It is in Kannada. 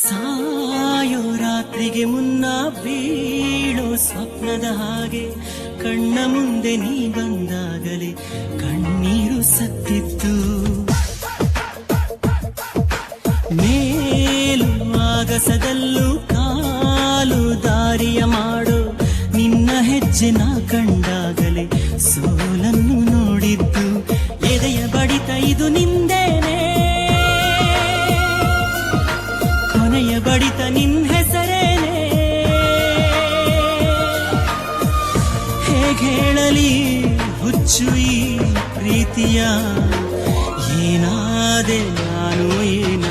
ಸಾಯೋ ರಾತ್ರಿಗೆ ಮುನ್ನ ಬೀಳೋ ಸ್ವಪ್ನದ ಹಾಗೆ ಕಣ್ಣ ಮುಂದೆ ನೀ ಬಂದಾಗಲೇ ಕಣ್ಣೀರು ಸತ್ತಿತ್ತು. ಮೇಲು ಆಗಸದಲ್ಲೂ ಕಾಲು ದಾರಿಯ ಮಾಡೋ ನಿನ್ನ ಹೆಜ್ಜೆ ನಾ ಕಂಡಾಗಲೇ ಸೋಲನ್ನು ನೋಡಿದ್ದು. ಎದೆಯ ಬಡಿತ ಇದು ನಿಂದೇನೆ, ಕೊನೆಯ ಬಡಿತ ನಿನ್ ಹೆಸರೇನೆ. ಹೇಗೆ ಹೇಳಲಿ ಹುಚ್ಚು ಈ ಪ್ರೀತಿಯ, ಏನಾದೆ ನಾನು ಏನು